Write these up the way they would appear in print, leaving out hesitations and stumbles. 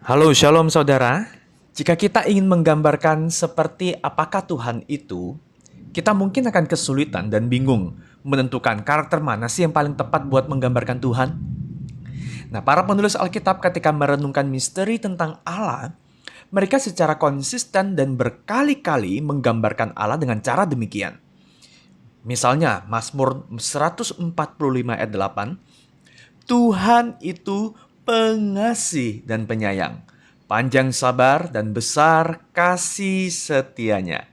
Halo, shalom saudara. Jika kita ingin menggambarkan seperti apakah Tuhan itu, kita mungkin akan kesulitan dan bingung menentukan karakter mana sih yang paling tepat buat menggambarkan Tuhan. Nah, para penulis Alkitab ketika merenungkan misteri tentang Allah, mereka secara konsisten dan berkali-kali menggambarkan Allah dengan cara demikian. Misalnya, Mazmur 145 ayat 8, Tuhan itu pengasih dan penyayang, panjang sabar dan besar kasih setianya.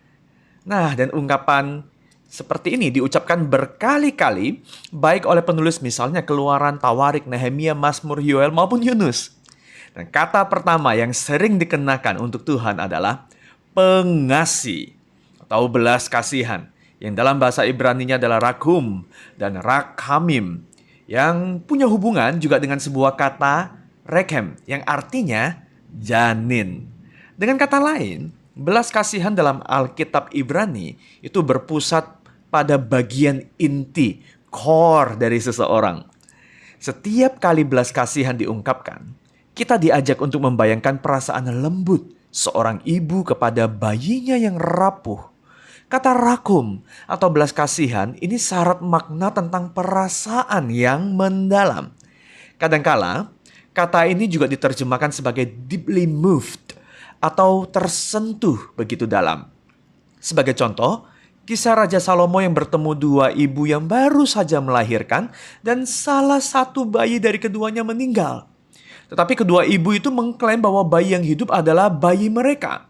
Nah, dan ungkapan seperti ini diucapkan berkali-kali, baik oleh penulis misalnya Keluaran, Tawarik, Nehemia, Mazmur, Yoel maupun Yunus. Dan kata pertama yang sering dikenakan untuk Tuhan adalah pengasih atau belas kasihan, yang dalam bahasa Ibraninya adalah rakum dan rakhamim, yang punya hubungan juga dengan sebuah kata rekhem yang artinya janin. Dengan kata lain, belas kasihan dalam Alkitab Ibrani itu berpusat pada bagian inti, core dari seseorang. Setiap kali belas kasihan diungkapkan, kita diajak untuk membayangkan perasaan lembut seorang ibu kepada bayinya yang rapuh. Kata rakum atau belas kasihan ini syarat makna tentang perasaan yang mendalam. Kadangkala, kata ini juga diterjemahkan sebagai deeply moved atau tersentuh begitu dalam. Sebagai contoh, kisah Raja Salomo yang bertemu dua ibu yang baru saja melahirkan dan salah satu bayi dari keduanya meninggal. Tetapi kedua ibu itu mengklaim bahwa bayi yang hidup adalah bayi mereka.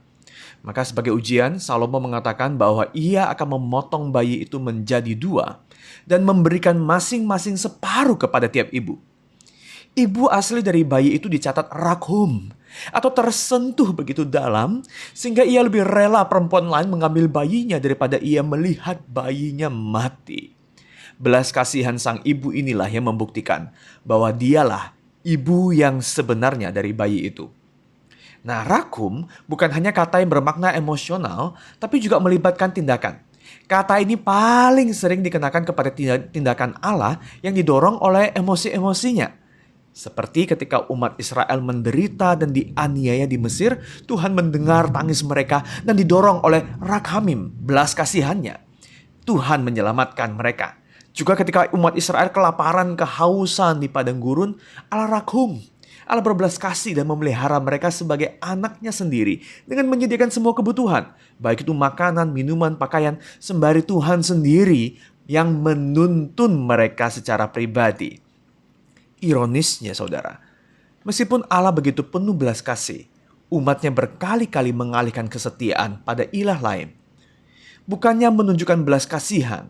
Maka sebagai ujian, Salomo mengatakan bahwa ia akan memotong bayi itu menjadi dua dan memberikan masing-masing separuh kepada tiap ibu. Ibu asli dari bayi itu dicatat rakhum atau tersentuh begitu dalam sehingga ia lebih rela perempuan lain mengambil bayinya daripada ia melihat bayinya mati. Belas kasihan sang ibu inilah yang membuktikan bahwa dialah ibu yang sebenarnya dari bayi itu. Nah, rakum bukan hanya kata yang bermakna emosional, tapi juga melibatkan tindakan. Kata ini paling sering dikenakan kepada tindakan Allah yang didorong oleh emosi-emosinya. Seperti ketika umat Israel menderita dan dianiaya di Mesir, Tuhan mendengar tangis mereka dan didorong oleh rakhamim, belas kasihannya. Tuhan menyelamatkan mereka. Juga ketika umat Israel kelaparan, kehausan di padang gurun, Allah rakhum. Allah berbelas kasih dan memelihara mereka sebagai anaknya sendiri dengan menyediakan semua kebutuhan, baik itu makanan, minuman, pakaian, sembari Tuhan sendiri yang menuntun mereka secara pribadi. Ironisnya saudara, meskipun Allah begitu penuh belas kasih, umatnya berkali-kali mengalihkan kesetiaan pada ilah lain. Bukannya menunjukkan belas kasihan,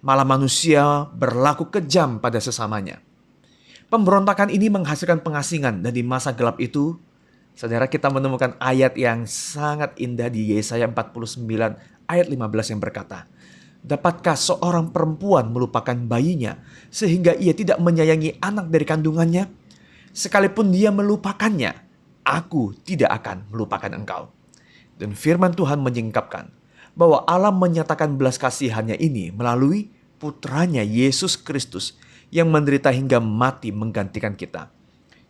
malah manusia berlaku kejam pada sesamanya. Pemberontakan ini menghasilkan pengasingan dan di masa gelap itu, saudara, kita menemukan ayat yang sangat indah di Yesaya 49 ayat 15 yang berkata, dapatkah seorang perempuan melupakan bayinya sehingga ia tidak menyayangi anak dari kandungannya? Sekalipun dia melupakannya, aku tidak akan melupakan engkau. Dan firman Tuhan menyingkapkan bahwa Allah menyatakan belas kasihannya ini melalui putranya Yesus Kristus yang menderita hingga mati menggantikan kita.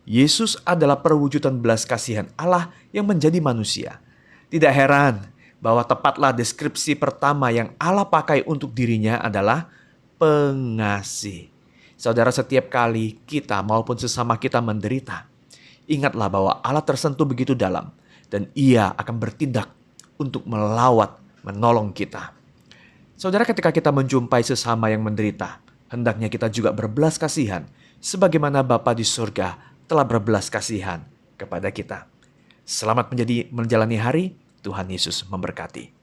Yesus adalah perwujudan belas kasihan Allah yang menjadi manusia. Tidak heran bahwa tepatlah deskripsi pertama yang Allah pakai untuk dirinya adalah pengasih. Saudara, setiap kali kita maupun sesama kita menderita, ingatlah bahwa Allah tersentuh begitu dalam dan Ia akan bertindak untuk melawat, menolong kita. Saudara, ketika kita menjumpai sesama yang menderita, hendaknya kita juga berbelas kasihan, sebagaimana Bapa di surga telah berbelas kasihan kepada kita. Selamat menjalani hari, Tuhan Yesus memberkati.